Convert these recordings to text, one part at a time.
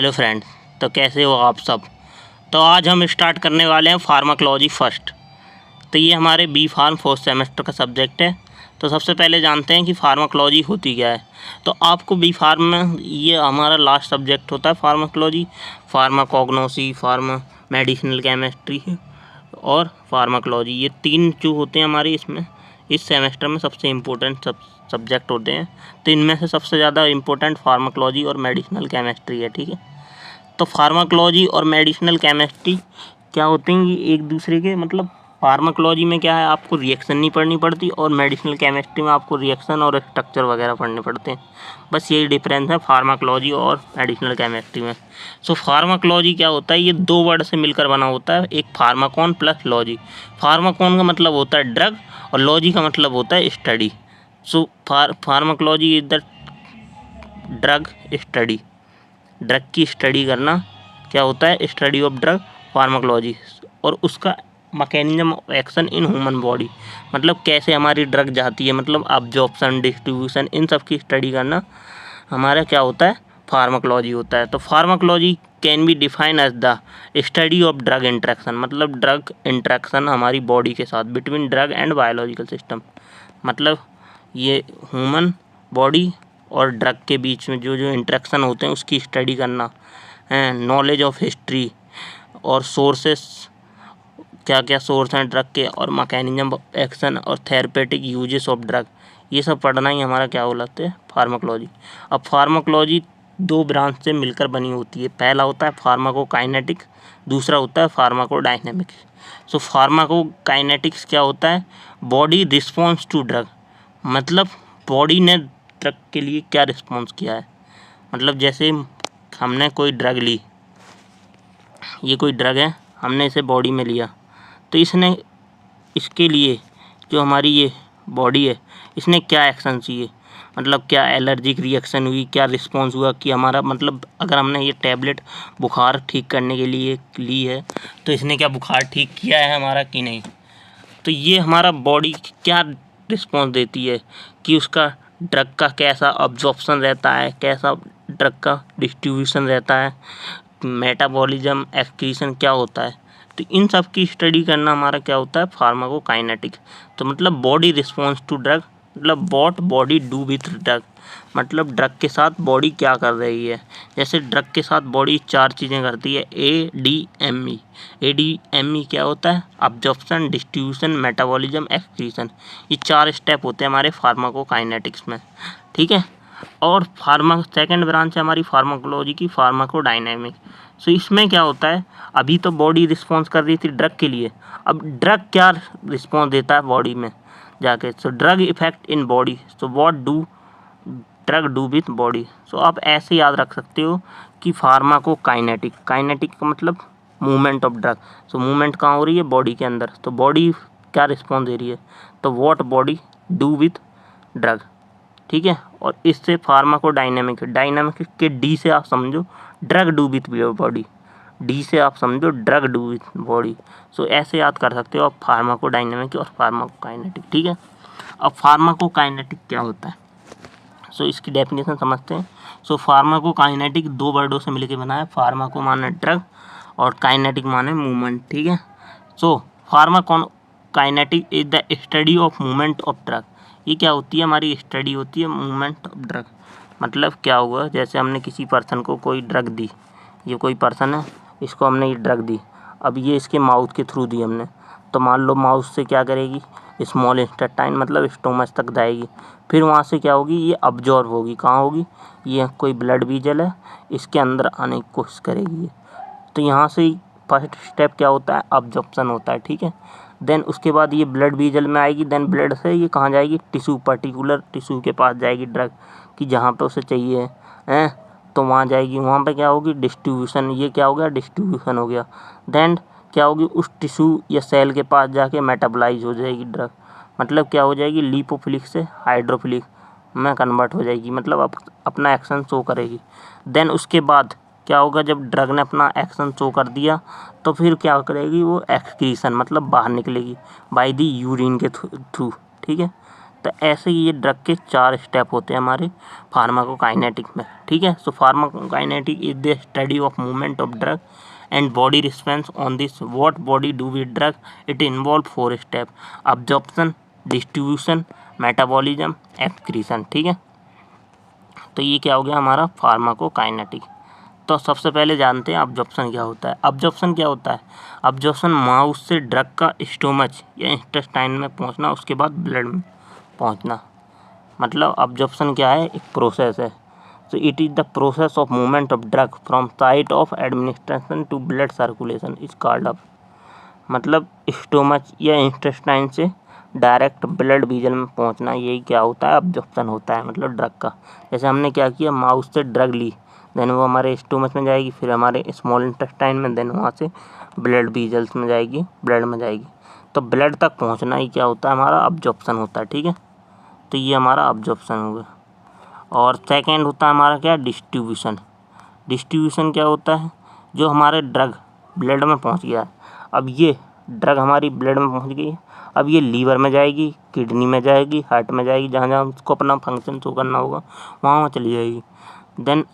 Hello friends, तो कैसे हो आप सब। तो आज हम स्टार्ट करने वाले हैं फार्माकोलॉजी फर्स्ट। तो ये हमारे बी फार्म फोर्थ सेमेस्टर का सब्जेक्ट है। तो सबसे पहले जानते हैं कि फार्माकोलॉजी होती क्या है। तो आपको बी फार्म में ये हमारा लास्ट सब्जेक्ट होता है फार्माकोलॉजी, फार्माकोग्नोसी, मेडिसिनल केमिस्ट्री और फार्माकोलॉजी। ये तीन जो होते हैं हमारे इसमें इस सेमेस्टर में सबसे इम्पोर्टेंट सब्जेक्ट होते हैं। तो इनमें से सबसे ज़्यादा इम्पोर्टेंट फार्माकोलॉजी और मेडिसिनल केमिस्ट्री है, ठीक है। तो फार्माकोलॉजी और मेडिसिनल केमिस्ट्री क्या होते हैं, ये एक दूसरे के मतलब फार्माकोलॉजी में क्या है, आपको रिएक्शन नहीं पढ़नी पड़ती और मेडिसिनल केमिस्ट्री में आपको रिएक्शन और स्ट्रक्चर वगैरह पढ़ने पड़ते हैं। बस यही डिफरेंस है फार्माकोलॉजी और मेडिसिनल केमिस्ट्री में। सो फार्माकोलॉजी क्या होता है, ये दो वर्ड से मिलकर बना होता है, एक फार्माकोन प्लस लॉजी। फार्माकोन का मतलब होता है ड्रग और लॉजी का मतलब होता है study. So pharmacology is the drug study, drug की स्टडी करना क्या होता है, स्टडी ऑफ ड्रग फार्माकोलॉजी। और उसका mechanism of action in human body, मतलब कैसे हमारी ड्रग जाती है, मतलब अब्जॉर्प्शन, डिस्ट्रीब्यूशन, इन सब की स्टडी करना हमारा क्या होता है, फार्माकोलॉजी होता है। तो pharmacology can be define as the study of drug interaction, मतलब ड्रग इंट्रैक्शन हमारी बॉडी के साथ between drug and biological system, मतलब ये ह्यूमन बॉडी और ड्रग के बीच में जो जो इंट्रैक्शन होते हैं उसकी स्टडी करना है। नॉलेज ऑफ हिस्ट्री और सोर्सेस, क्या क्या सोर्स हैं ड्रग के, और मैकेनिज्म ऑफ एक्शन और थेरेपेटिक यूजेस ऑफ ड्रग, ये सब पढ़ना ही हमारा क्या बोलते हैं, फार्माकोलॉजी। अब फार्माकोलॉजी दो ब्रांच से मिलकर बनी होती है। पहला होता है फार्माकोकाइनेटिक्स, दूसरा होता है फार्माकोडायनेमिक्स। सो फार्माकोकाइनेटिक्स क्या होता है, बॉडी रिस्पॉन्स टू ड्रग, मतलब बॉडी ने ड्रग के लिए क्या रिस्पॉन्स किया है। मतलब जैसे हमने कोई ड्रग ली, ये कोई ड्रग है, हमने इसे बॉडी में लिया, तो इसने इसके लिए जो हमारी ये बॉडी है इसने क्या एक्शन किए, मतलब क्या एलर्जिक रिएक्शन हुई, क्या रिस्पॉन्स हुआ कि हमारा, मतलब अगर हमने ये टैबलेट बुखार ठीक करने के लिए ली है तो इसने क्या बुखार ठीक किया है हमारा कि नहीं। तो ये हमारा बॉडी क्या रिस्पॉन्स देती है कि उसका ड्रग का कैसा अब्जॉर्प्शन रहता है, कैसा ड्रग का डिस्ट्रीब्यूशन रहता है, मेटाबॉलिज्म, एक्सक्रीशन क्या होता है। तो इन सब की स्टडी करना हमारा क्या होता है, फार्माकोकाइनेटिक्स। तो मतलब बॉडी रिस्पॉन्स टू ड्रग, मतलब what body do with drug, मतलब ड्रग के साथ बॉडी क्या कर रही है। जैसे ड्रग के साथ बॉडी चार चीज़ें करती है, ADME। ADME क्या होता है, अब्जॉर्प्शन, डिस्ट्रीब्यूशन, मेटाबॉलिज्म, एक्सक्रीशन। ये चार स्टेप होते हैं हमारे फार्माकोकाइनेटिक्स में, ठीक है। और सेकंड ब्रांच है हमारी फार्माकोलॉजी की, फार्माकोडायनेमिक। सो इसमें क्या होता है, अभी तो बॉडी रिस्पॉन्स कर रही थी ड्रग के लिए, अब ड्रग क्या रिस्पॉन्स देता है बॉडी में जाके। So drug effect in body, so what do drug do with body. So आप ऐसे याद रख सकते हो कि फार्माकोकाइनेटिक, काइनेटिक का मतलब movement of drug. So movement कहाँ हो रही है, बॉडी के अंदर, तो बॉडी क्या रिस्पॉन्स दे रही है, तो what body do with drug, ठीक है। और इससे फार्माकोडायनेमिक, डायनेमिक के डी से आप समझो drug do with body, D से आप समझो ड्रग डू विथ बॉडी। सो ऐसे याद कर सकते हो आप फार्माकोडायनेमिक और फार्माकोकाइनेटिक, ठीक है। अब फार्माकोकाइनेटिक क्या होता है, सो इसकी डेफिनेशन समझते हैं। सो फार्माकोकाइनेटिक दो वर्डों से मिलकर बना है, फार्माको माने ड्रग और काइनेटिक माने मूवमेंट, ठीक है। So pharmacokinetic is the study of movement of drug. ये क्या होती है, हमारी स्टडी होती है मूवमेंट ऑफ ड्रग। मतलब क्या हुआ, जैसे हमने किसी पर्सन को कोई ड्रग दी, ये कोई पर्सन है, इसको हमने ये ड्रग दी, अब ये इसके माउथ के थ्रू दी हमने, तो मान लो माउथ से क्या करेगी, स्मॉल इंटेस्टाइन मतलब स्टोमच तक जाएगी, फिर वहाँ से क्या होगी, ये अब्जॉर्ब होगी, कहाँ होगी, ये कोई ब्लड वेसल है इसके अंदर आने की कोशिश करेगी ये। तो यहाँ से फर्स्ट स्टेप क्या होता है, अब्जॉर्प्शन होता है, ठीक है। देन उसके बाद ये ब्लड वेसल में आएगी, देन ब्लड से ये कहाँ जाएगी, टिश्यू, पर्टिकुलर टिश्यू के पास जाएगी ड्रग कि जहाँ पे उसे चाहिए है, तो वहाँ जाएगी, वहाँ पे क्या होगी, डिस्ट्रीब्यूशन, ये क्या हो गया, डिस्ट्रीब्यूशन हो गया। देन क्या होगी, उस टिश्यू या सेल के पास जाके मेटाबोलाइज हो जाएगी ड्रग, मतलब क्या हो जाएगी, लिपोफिलिक से हाइड्रोफिलिक में कन्वर्ट हो जाएगी, मतलब अपना एक्शन शो करेगी। देन उसके बाद क्या होगा, जब ड्रग ने अपना एक्शन शो कर दिया तो फिर क्या करेगी, वो एक्सक्रीशन मतलब बाहर निकलेगी बाय दी यूरिन के थ्रू, ठीक है। तो ऐसे ही ये ड्रग के 4 स्टेप होते हैं हमारे फार्माकोकाइनेटिक में, ठीक है। So pharmacokinetic is the study of movement of drug and body response on this. What body do with drug? It involve 4 step: absorption, distribution, metabolism, excretion, ठीक है। तो ये क्या हो गया हमारा फार्माकोकाइनेटिक। तो सबसे पहले जानते हैं अब्जॉर्प्शन क्या होता है। अब्जॉर्प्शन क्या होता है? अब्जॉर्प्शन माउथ से ड्रग का स्टोमच या इंटेस्टाइन में पहुंचना, उसके बाद ब्लड में पहुंचना। मतलब अब्जॉर्प्शन क्या है? एक प्रोसेस है। So it is the process of movement of drug from site of administration to blood circulation is called up। मतलब स्टोमच या इंटेस्टाइन से डायरेक्ट ब्लड वीजन में पहुंचना, यही क्या होता है? अब्जॉर्प्शन होता है, मतलब ड्रग का। जैसे हमने क्या किया, माउथ से ड्रग ली, देन वो हमारे स्टोमच में जाएगी, फिर हमारे स्मॉल इंटेस्टाइन में, देन वहाँ से ब्लड वीजल्स में जाएगी, ब्लड में जाएगी। तो ब्लड तक पहुँचना ही क्या होता है? हमारा अब्जॉर्प्शन होता है, ठीक है। तो ये हमारा अब्जॉर्प्शन हो गया। और सेकेंड होता है हमारा क्या? डिस्ट्रीब्यूशन। डिस्ट्रीब्यूशन क्या होता है? जो हमारे ड्रग ब्लड में पहुंच गया है, अब ये ड्रग हमारी ब्लड में पहुंच गई है, अब ये लीवर में जाएगी, किडनी में जाएगी, हार्ट में जाएगी, जहाँ जहाँ उसको अपना फंक्शन शो करना होगा वहाँ चली जाएगी। देन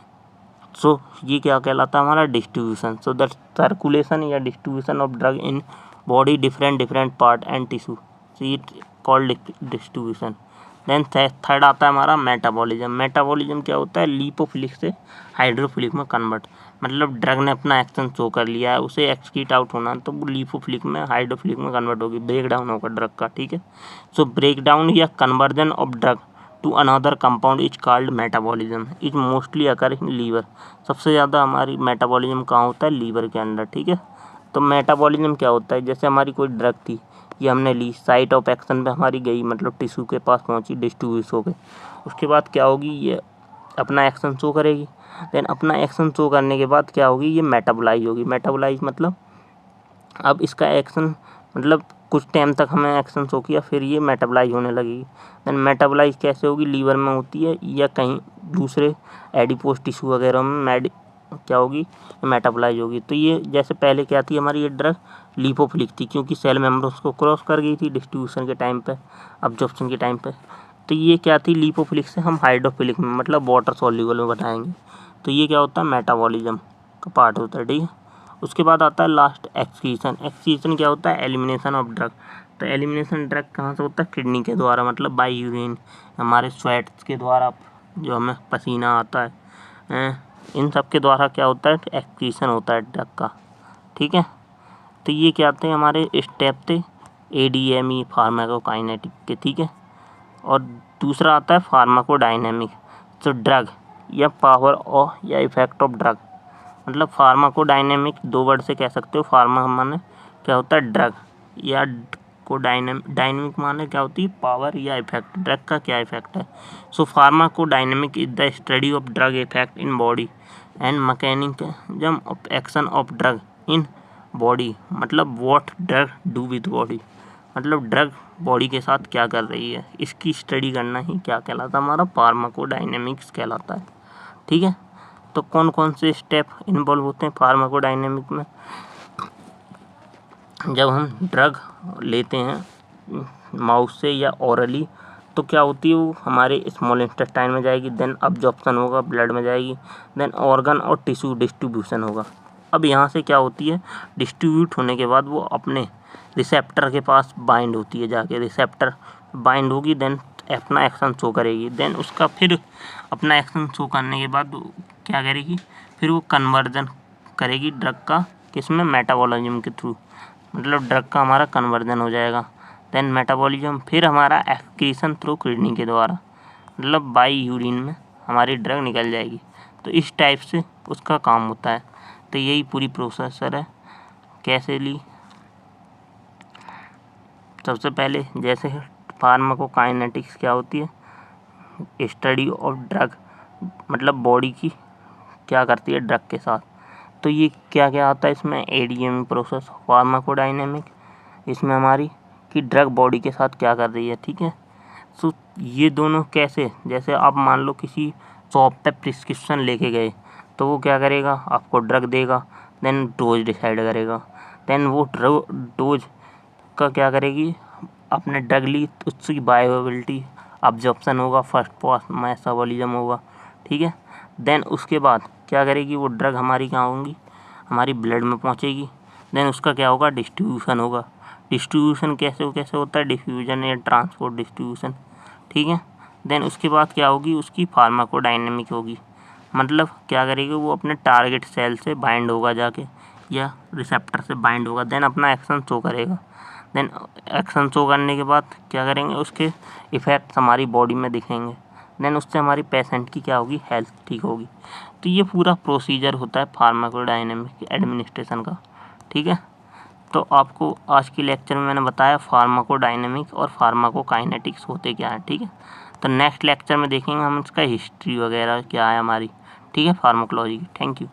सो ये क्या कहलाता है? हमारा डिस्ट्रीब्यूशन। सो द सर्कुलेशन या distribution of drug in body different part and tissue, so it called distribution. Then third आता है हमारा मेटाबॉलिज्म। मेटाबॉलिज्म क्या होता है? लिपोफिलिक से हाइड्रोफिलिक में कन्वर्ट। मतलब ड्रग ने अपना एक्शन शो कर लिया है, उसे एक्सक्रीट आउट होना, तो वो लिपोफिलिक में हाइड्रोफिलिक में कन्वर्ट होगी, ब्रेक डाउन होगा ड्रग का, ठीक है। सो ब्रेक डाउन या conversion of drug to another compound is called metabolism. Is mostly occur in liver. सबसे ज़्यादा हमारी मेटाबॉलिज्म कहाँ होता है? लीवर के अंदर, ठीक है। तो मेटाबॉलिज्म क्या होता है? जैसे हमारी कोई ड्रग थी, ये हमने ली, साइट ऑफ एक्शन पे हमारी गई, मतलब टिश्यू के पास पहुंची, डिस्ट्रीब्यूट हो गई। उसके बाद क्या होगी? ये अपना एक्शन शो करेगी। देन अपना एक्शन शो करने के बाद क्या होगी? ये मेटाबोलाइज होगी। मेटाबोलाइज मतलब अब इसका एक्शन, मतलब कुछ टाइम तक हमें एक्शन शो किया, फिर ये मेटाबोलाइज होने लगेगी। देन मेटाबोलाइज कैसे होगी? लीवर में होती है या कहीं दूसरे एडिपोज टिश्यू वगैरह में क्या होगी? मेटाबोलाइज होगी। तो ये जैसे पहले क्या थी हमारी, ये ड्रग लिपोफिलिक थी, क्योंकि सेल मेम्ब्रेन्स को क्रॉस कर गई थी डिस्ट्रीब्यूशन के टाइम पे, अब्जॉर्प्शन के टाइम पे। तो ये क्या थी? लिपोफिलिक से हम हाइड्रोफिलिक में, मतलब वाटर सॉल्युबल में बनाएंगे। तो ये क्या होता है? मेटाबॉलिज्म का पार्ट होता है, ठीक है। उसके बाद आता है लास्ट एक्सक्रीशन। एक्सक्रीशन क्या होता है? Elimination of drug. तो एलिमिनेशन ड्रग कहाँ से होता है? किडनी के द्वारा, मतलब बाय यूरिन, हमारे स्वेट्स के द्वारा, जो हमें पसीना आता है, इन सब के द्वारा क्या होता है? एक्सक्रीशन होता है ड्रग का, ठीक है। तो ये क्या थे? हमारे स्टेप थे ADME फार्माकोकाइनेटिक के, ठीक है। और दूसरा आता है फार्माकोडायनेमिक। तो ड्रग या पावर और या इफेक्ट ऑफ ड्रग, मतलब फार्माकोडायनेमिक 2 वर्ड से कह सकते हो। फार्मा माने क्या होता है? ड्रग, या को डायनेमिक माने क्या होती है? पावर या इफेक्ट, ड्रग का क्या इफेक्ट है। So pharmacodynamic is the study of drug effect in body and mechanism of action of drug in body. मतलब what drug do with body, मतलब ड्रग बॉडी के साथ क्या कर रही है, इसकी स्टडी करना ही क्या कहलाता है? हमारा फार्माकोडायनेमिक्स कहलाता है, ठीक है। तो कौन कौन से स्टेप इन्वॉल्व होते हैं फार्माकोडायनेमिक में? जब हम ड्रग लेते हैं माउथ से या ओरली, तो क्या होती है? वो हमारे स्मॉल इंटेस्टाइन में जाएगी, देन अब्जॉर्प्शन होगा, ब्लड में जाएगी, देन ऑर्गन और टिश्यू डिस्ट्रीब्यूशन होगा। अब यहाँ से क्या होती है? डिस्ट्रीब्यूट होने के बाद वो अपने रिसेप्टर के पास बाइंड होती है, जाके रिसेप्टर बाइंड होगी, देन अपना एक्शन शो करेगी। देन उसका फिर अपना एक्शन शो करने के बाद क्या करेगी? फिर वो कन्वर्जन करेगी ड्रग का, किसमें? मेटाबॉलिज्म के थ्रू, मतलब ड्रग का हमारा कन्वर्जन हो जाएगा। देन मेटाबॉलिज्म फिर हमारा एक्सक्रीशन थ्रू किडनी के द्वारा, मतलब बाई यूरिन में हमारी ड्रग निकल जाएगी। तो इस टाइप से उसका काम होता है। तो यही पूरी प्रोसेसर है। कैसे ली? सबसे पहले जैसे फार्माकोकाइनेटिक्स क्या होती है? स्टडी ऑफ ड्रग, मतलब बॉडी की क्या करती है ड्रग के साथ। तो ये क्या क्या आता है इसमें? ADME प्रोसेस, फार्माकोडायनेमिक, इसमें हमारी कि ड्रग बॉडी के साथ क्या कर रही है, ठीक है। सो ये दोनों कैसे? जैसे आप मान लो किसी शॉप पे प्रिस्क्रिप्शन लेके गए, तो वो क्या करेगा? आपको ड्रग देगा, देन डोज डिसाइड करेगा, देन वो डोज का क्या करेगी? अपने ड्रग ली तो उसकी बायोअवेलेबिलिटी, अब्जॉर्प्शन होगा, फर्स्ट पास मेटाबॉलिज्म होगा, ठीक है। देन उसके बाद क्या करेगी वो ड्रग हमारी कहाँ होंगी, हमारी ब्लड में पहुँचेगी। देन उसका क्या होगा, डिस्ट्रीब्यूशन होगा। डिस्ट्रीब्यूशन कैसे होता है, डिफ्यूजन या ट्रांसपोर्ट डिस्ट्रीब्यूशन, ठीक है। देन उसके बाद क्या होगी, उसकी फार्माकोडायनेमिक होगी, मतलब क्या करेगी वो अपने टारगेट सेल से बाइंड होगा जाके या रिसेप्टर से बाइंड होगा। देन अपना एक्शन शो करेगा। देन एक्शन शो करने के बाद क्या करेंगे, उसके इफ़ेक्ट्स हमारी बॉडी में दिखेंगे। देन उससे हमारी पेशेंट की क्या होगी, हेल्थ ठीक होगी। तो ये पूरा प्रोसीजर होता है फार्माकोडायनेमिक एडमिनिस्ट्रेशन का, ठीक है। तो आपको आज की लेक्चर में मैंने बताया फार्माकोडायनेमिक और फार्माकोकाइनेटिक्स होते क्या है, ठीक है। तो नेक्स्ट लेक्चर में देखेंगे हम इसका हिस्ट्री वगैरह क्या है हमारी, ठीक है, फार्माकोलॉजी की। Thank you.